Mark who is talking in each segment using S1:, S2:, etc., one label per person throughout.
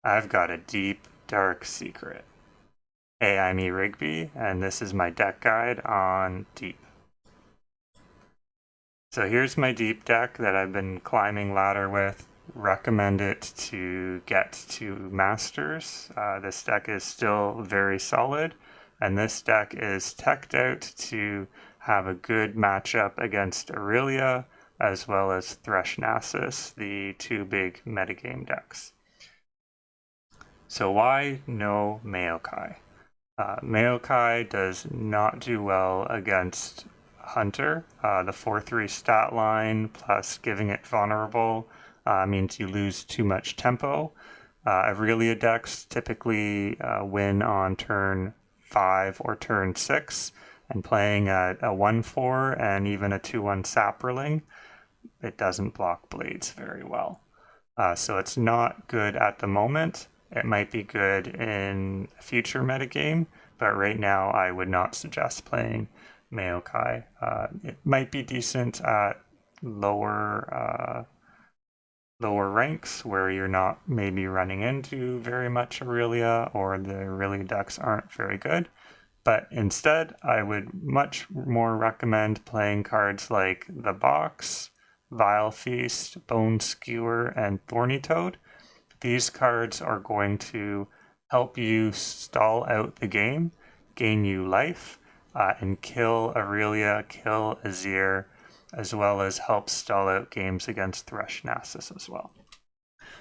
S1: I've got a deep, dark secret. Hey, I'm Erigby, and this is my deck guide on deep. So here's my deep deck that I've been climbing ladder with. Recommend it to get to Masters. This deck is still very solid, and this deck is teched out to have a good matchup against Aurelia as well as Thresh Nasus, the two big metagame decks. So why no Maokai? Maokai does not do well against Hunter. The 4-3 stat line plus giving it vulnerable means you lose too much tempo. Aurelia decks typically win on turn 5 or turn 6, and playing a 1-4 and even a 2-1 Saproling, it doesn't block blades very well. So it's not good at the moment. It might be good in a future metagame, but right now I would not suggest playing Maokai. It might be decent at lower ranks where you're not maybe running into very much Aurelia or the Aurelia decks aren't very good. But instead, I would much more recommend playing cards like the Box, Vile Feast, Bone Skewer, and Thorny Toad. These cards are going to help you stall out the game, gain you life, and kill Aurelia, kill Azir, as well as help stall out games against Thresh Nasus as well.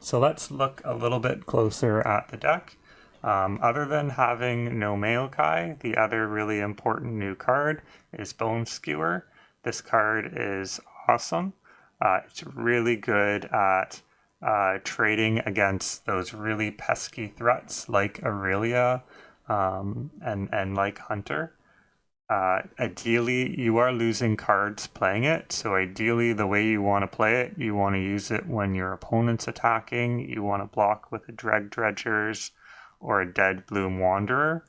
S1: So let's look a little bit closer at the deck. Other than having no Maokai, the other really important new card is Bone Skewer. This card is awesome. It's really good at trading against those really pesky threats like Aurelia and like Hunter. Ideally, you are losing cards playing it. So ideally, the way you want to play it, you want to use it when your opponent's attacking. You want to block with a Dreg Dredgers or a Dead Bloom Wanderer,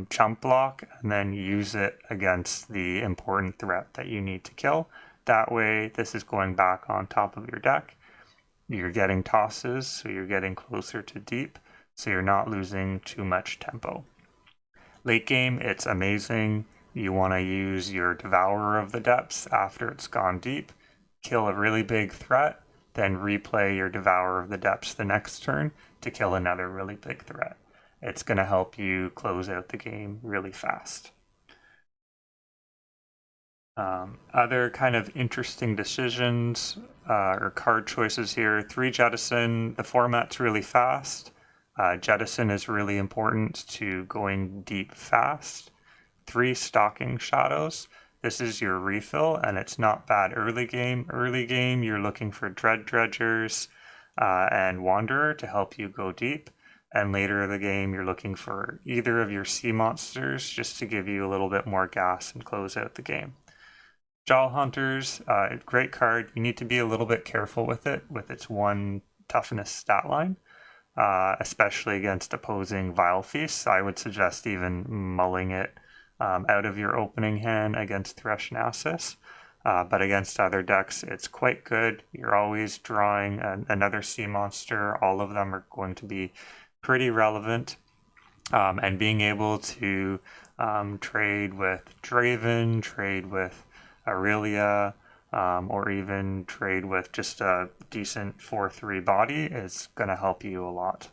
S1: chump block, and then use it against the important threat that you need to kill. That way, this is going back on top of your deck. You're getting tosses, so you're getting closer to deep, so you're not losing too much tempo. Late game, it's amazing. You want to use your Devourer of the Depths after it's gone deep, kill a really big threat, then replay your Devourer of the Depths the next turn to kill another really big threat. It's going to help you close out the game really fast. Other kind of interesting decisions or card choices here. 3 Jettison, the format's really fast. Jettison is really important to going deep fast. 3 Stalking Shadows. This is your refill, and it's not bad early game. Early game, you're looking for Dread Dredgers and Wanderer to help you go deep. And later in the game, you're looking for either of your sea monsters just to give you a little bit more gas and close out the game. Jaw Hunters, great card. You need to be a little bit careful with it, with its 1 toughness stat line, especially against opposing Vile Feasts. I would suggest even mulling it out of your opening hand against Thresh Nasus. But against other decks, it's quite good. You're always drawing another sea monster. All of them are going to be pretty relevant. And being able to trade with Draven, trade with Aurelia, or even trade with just a decent 4-3 body is going to help you a lot.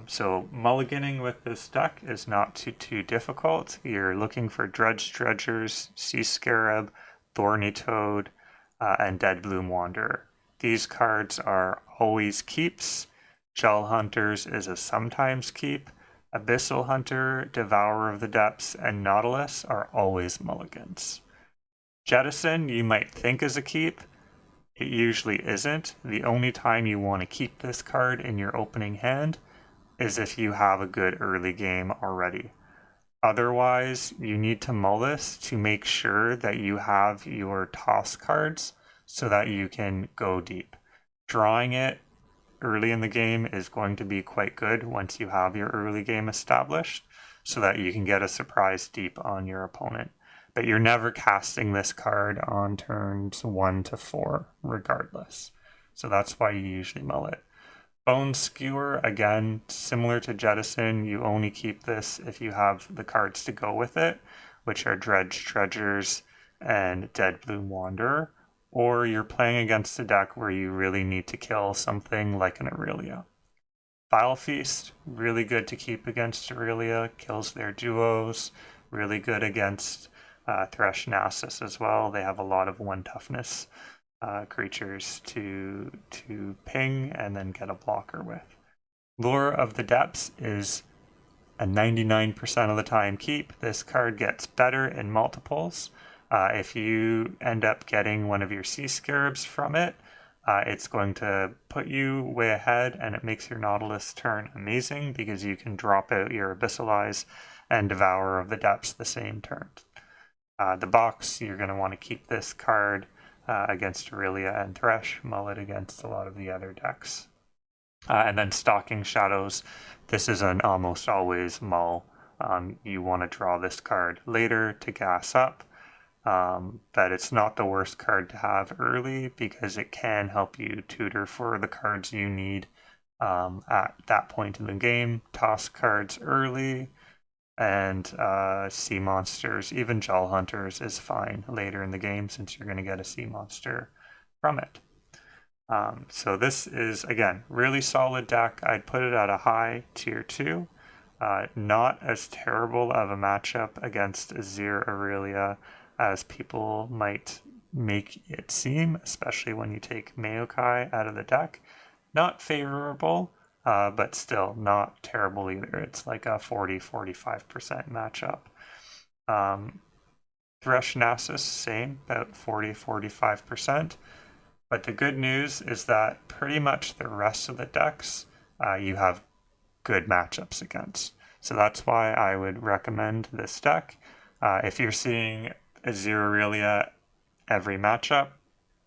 S1: So mulliganing with this deck is not too difficult. You're looking for Dredgers, Sea Scarab, Thorny Toad, and Dead Bloom Wanderer. These cards are always keeps. Gel Hunters is a sometimes keep. Abyssal Hunter, Devourer of the Depths, and Nautilus are always mulligans. Jettison you might think is a keep. It usually isn't. The only time you want to keep this card in your opening hand is if you have a good early game already. Otherwise, you need to mull this to make sure that you have your toss cards so that you can go deep. Drawing it early in the game is going to be quite good once you have your early game established so that you can get a surprise deep on your opponent. But you're never casting this card on turns 1 to 4 regardless. So that's why you usually mull it. Bone Skewer, again, similar to Jettison, you only keep this if you have the cards to go with it, which are Dredge Treasures and Dead Bloom Wanderer, or you're playing against a deck where you really need to kill something like an Aurelia. Vile Feast, really good to keep against Aurelia, kills their duos, really good against Thresh Nasus as well. They have a lot of 1 toughness creatures to ping and then get a blocker with. Lure of the Depths is a 99% of the time keep. This card gets better in multiples. If you end up getting one of your Sea Scarabs from it, it's going to put you way ahead, and it makes your Nautilus turn amazing because you can drop out your Abyssalize and Devourer of the Depths the same turn. The box, you're going to want to keep this card against Aurelia and Thresh, mull it against a lot of the other decks. And then Stalking Shadows, this is an almost always mull. You want to draw this card later to gas up, but it's not the worst card to have early because it can help you tutor for the cards you need at that point in the game. Toss cards early, and sea monsters, even Jal Hunters is fine later in the game since you're going to get a sea monster from it. So this is, again, really solid deck. I'd put it at a high tier 2. Not as terrible of a matchup against Azir Aurelia as people might make it seem, especially when you take Maokai out of the deck. Not favorable, but still not terrible either. It's like a 40-45% matchup. Thresh Nasus, same, about 40-45%. But the good news is that pretty much the rest of the decks you have good matchups against. So that's why I would recommend this deck. If you're seeing Azir Aurelia every matchup,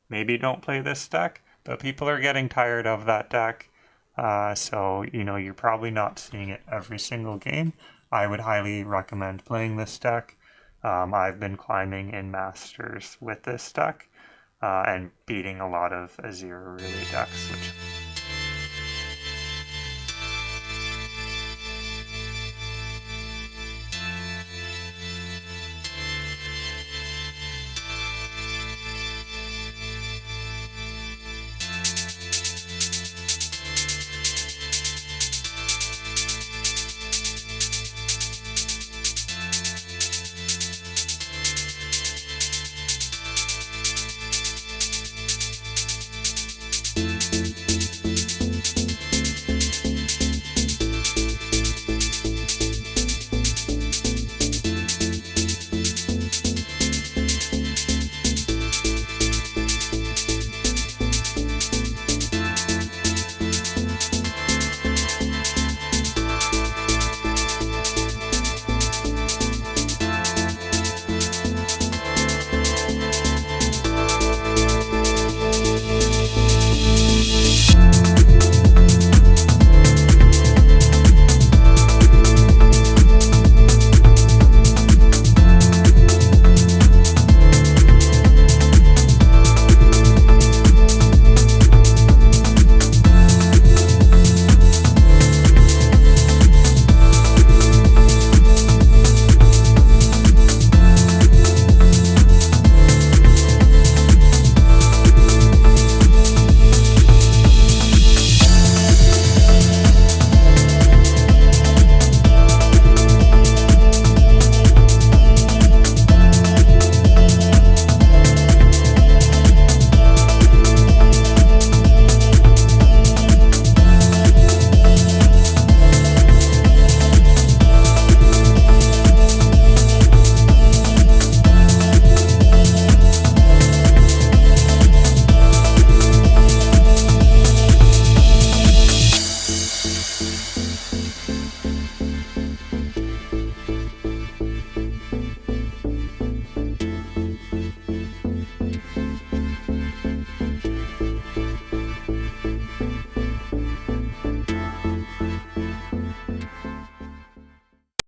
S1: maybe don't play this deck, but people are getting tired of that deck. So, you're probably not seeing it every single game. I would highly recommend playing this deck. I've been climbing in Masters with this deck and beating a lot of Azir Aurelia decks, which